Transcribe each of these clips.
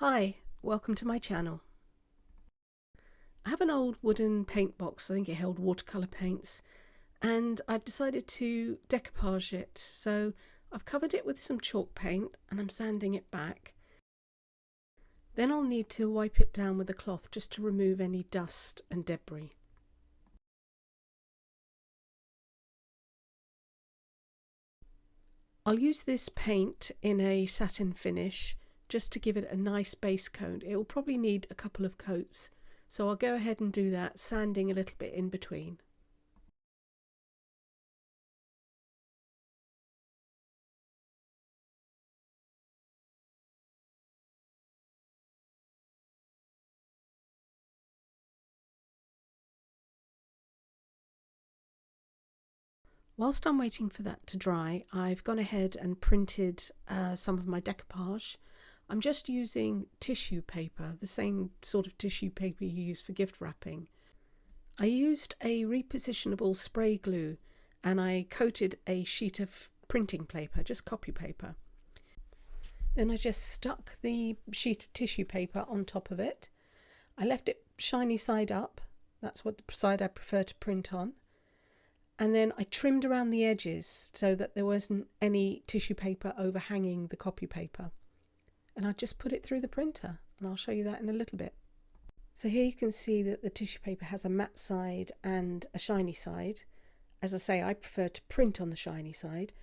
Hi, welcome to my channel. I have an old wooden paint box. I think it held watercolour paints, and I've decided to decoupage it. So I've covered it with some chalk paint and I'm sanding it back. Then I'll need to wipe it down with a cloth just to remove any dust and debris. I'll use this paint in a satin finish just to give it a nice base coat. It will probably need a couple of coats, so I'll go ahead and do that, sanding a little bit in between. Whilst I'm waiting for that to dry, I've gone ahead and printed some of my decoupage. I'm just using tissue paper, the same sort of tissue paper you use for gift wrapping. I used a repositionable spray glue and I coated a sheet of printing paper, just copy paper. Then I just stuck the sheet of tissue paper on top of it. I left it shiny side up, that's what the side I prefer to print on. And then I trimmed around the edges so that there wasn't any tissue paper overhanging the copy paper. And I just put it through the printer, and I'll show you that in a little bit. So here you can see that the tissue paper has a matte side and a shiny side. As I say, I prefer to print on the shiny side.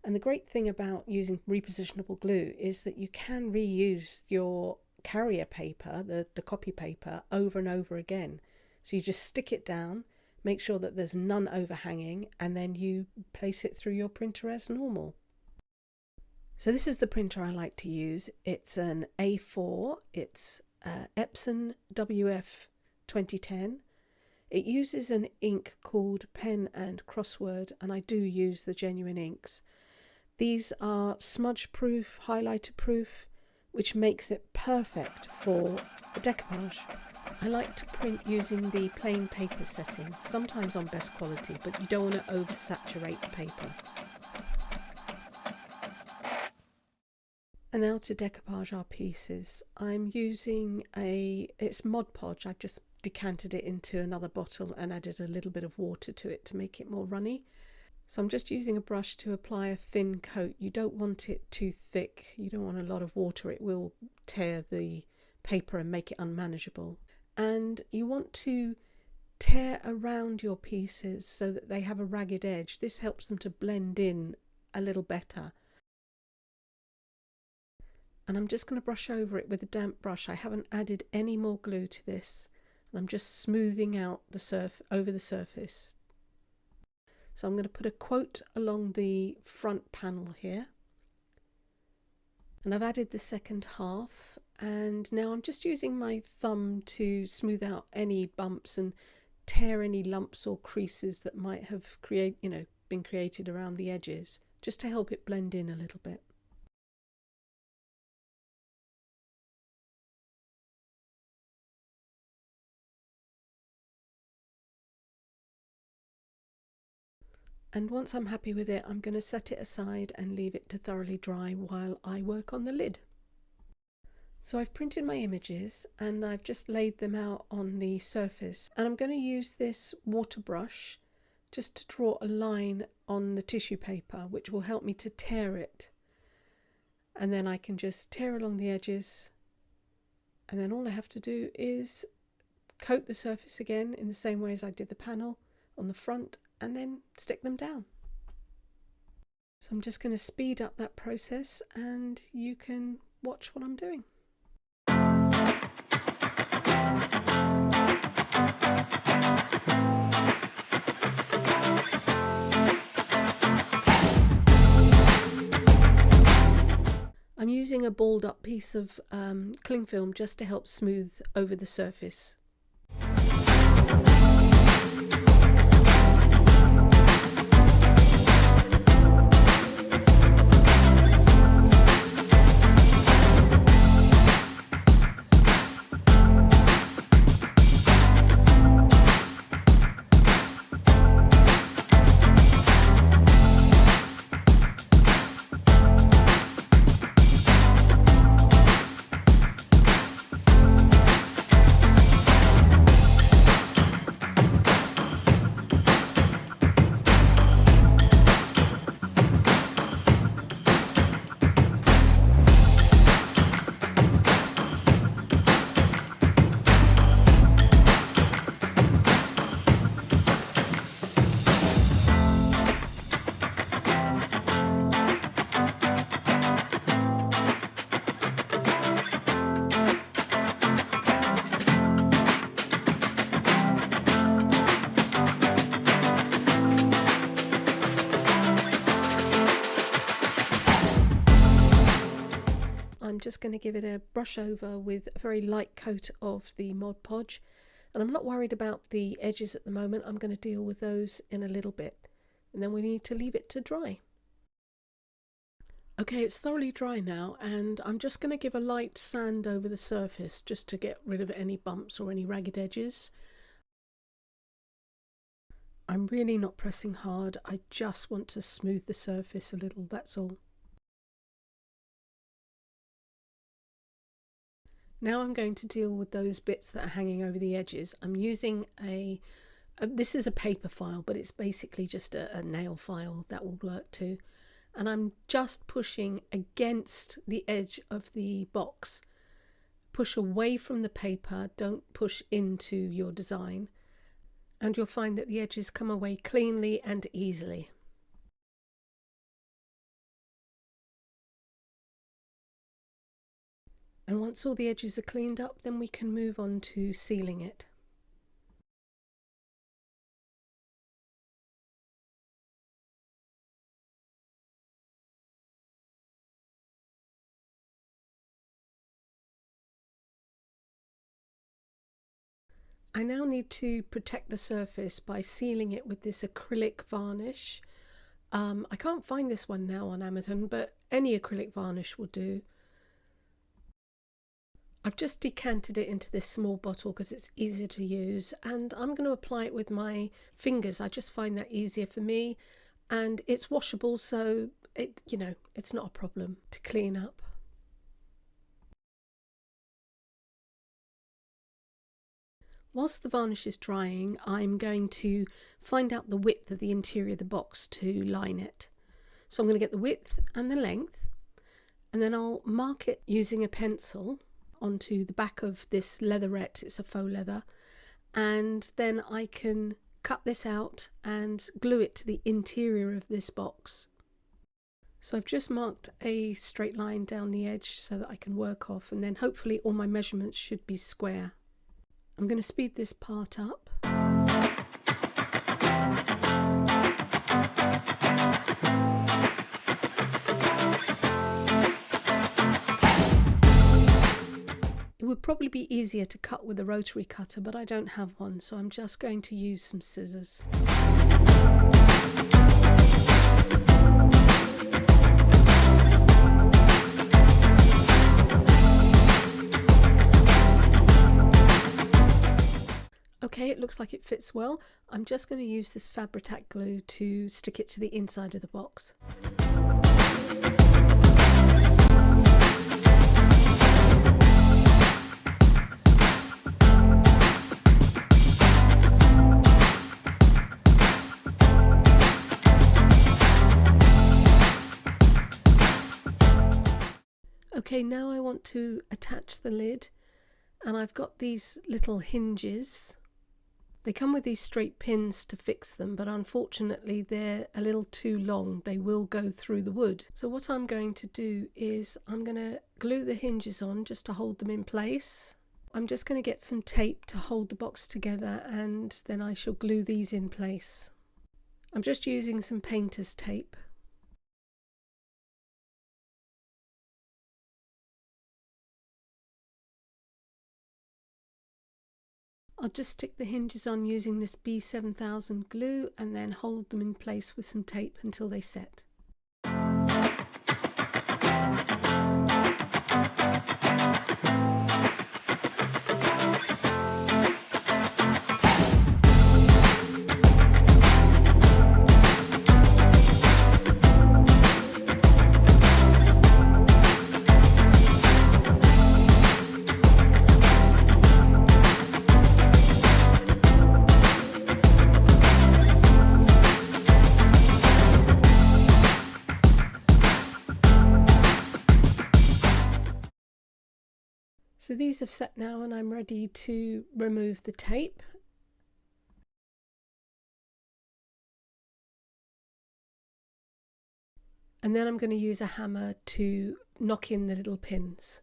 And the great thing about using repositionable glue is that you can reuse your carrier paper, the copy paper, over and over again. So you just stick it down, make sure that there's none overhanging, and then you place it through your printer as normal. So this is the printer I like to use. It's an A4, it's Epson WF 2010. It uses an ink called Pen and Crossword, and I do use the genuine inks. These are smudge proof, highlighter proof, which makes it perfect for a decoupage. I like to print using the plain paper setting, sometimes on best quality, but you don't want to oversaturate the paper. And now to decoupage our pieces. I'm using it's Mod Podge. I've just decanted it into another bottle and added a little bit of water to it to make it more runny. So I'm just using a brush to apply a thin coat. You don't want it too thick. You don't want a lot of water. It will tear the paper and make it unmanageable. And you want to tear around your pieces so that they have a ragged edge. This helps them to blend in a little better. And I'm just going to brush over it with a damp brush. I haven't added any more glue to this. And I'm just smoothing out the over the surface. So I'm going to put a quote along the front panel here. And I've added the second half. And now I'm just using my thumb to smooth out any bumps and tear any lumps or creases that might have been created around the edges, just to help it blend in a little bit. And once I'm happy with it, I'm going to set it aside and leave it to thoroughly dry while I work on the lid. So I've printed my images and I've just laid them out on the surface, and I'm going to use this water brush just to draw a line on the tissue paper, which will help me to tear it. And then I can just tear along the edges, and then all I have to do is coat the surface again in the same way as I did the panel on the front, and then stick them down. So I'm just going to speed up that process and you can watch what I'm doing. I'm using a balled up piece of cling film just to help smooth over the surface. just going to give it a brush over with a very light coat of the Mod Podge. And I'm not worried about the edges at the moment. I'm going to deal with those in a little bit. And then we need to leave it to dry. Okay, it's thoroughly dry now, and I'm just going to give a light sand over the surface just to get rid of any bumps or any ragged edges. I'm really not pressing hard, I just want to smooth the surface a little, that's all. Now I'm going to deal with those bits that are hanging over the edges. I'm using this is a paper file, but it's basically just a nail file that will work too. And I'm just pushing against the edge of the box. Push away from the paper, don't push into your design. And you'll find that the edges come away cleanly and easily. And once all the edges are cleaned up, then we can move on to sealing it. I now need to protect the surface by sealing it with this acrylic varnish. I can't find this one now on Amazon, but any acrylic varnish will do. I've just decanted it into this small bottle because it's easier to use, and I'm going to apply it with my fingers. I just find that easier for me, and it's washable, so it's not a problem to clean up. Whilst the varnish is drying, I'm going to find out the width of the interior of the box to line it. So I'm going to get the width and the length, and then I'll mark it using a pencil onto the back of this leatherette. It's a faux leather, and then I can cut this out and glue it to the interior of this box. So I've just marked a straight line down the edge so that I can work off, and then hopefully all my measurements should be square. I'm going to speed this part up. It would probably be easier to cut with a rotary cutter, but I don't have one, so I'm just going to use some scissors. Okay, it looks like it fits well. I'm just going to use this Fabri-Tac glue to stick it to the inside of the box. Okay, now I want to attach the lid, and I've got these little hinges. They come with these straight pins to fix them, but unfortunately they're a little too long. They will go through the wood. So what I'm going to do is I'm going to glue the hinges on just to hold them in place. I'm just going to get some tape to hold the box together, and then I shall glue these in place. I'm just using some painter's tape. I'll just stick the hinges on using this B7000 glue and then hold them in place with some tape until they set. So these have set now, and I'm ready to remove the tape. And then I'm going to use a hammer to knock in the little pins.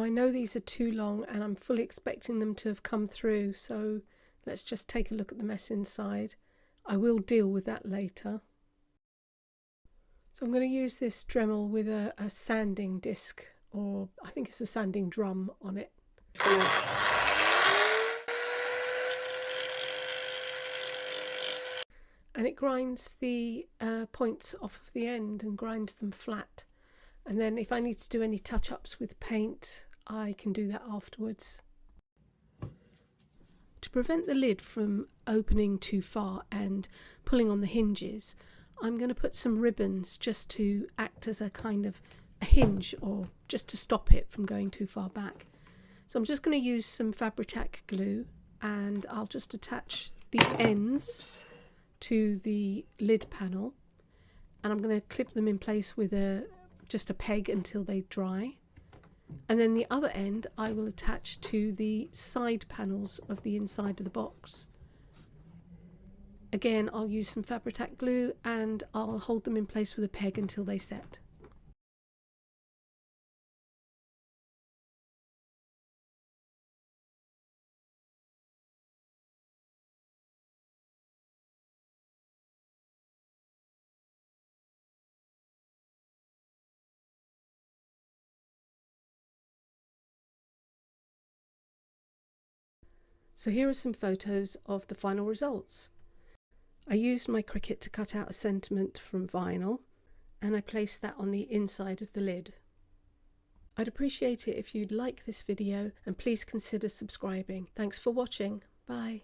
Now I know these are too long and I'm fully expecting them to have come through, so let's just take a look at the mess inside. I will deal with that later. So I'm going to use this Dremel with a sanding disc, or I think it's a sanding drum on it. And it grinds the points off of the end and grinds them flat. And then if I need to do any touch-ups with paint, I can do that afterwards. To prevent the lid from opening too far and pulling on the hinges, I'm going to put some ribbons just to act as a kind of a hinge, or just to stop it from going too far back. So I'm just going to use some Fabri-Tac glue, and I'll just attach the ends to the lid panel, and I'm going to clip them in place with just a peg until they dry. And then the other end I will attach to the side panels of the inside of the box. Again, I'll use some Fabri-Tac glue and I'll hold them in place with a peg until they set. So here are some photos of the final results. I used my Cricut to cut out a sentiment from vinyl, and I placed that on the inside of the lid. I'd appreciate it if you'd like this video, and please consider subscribing. Thanks for watching. Bye.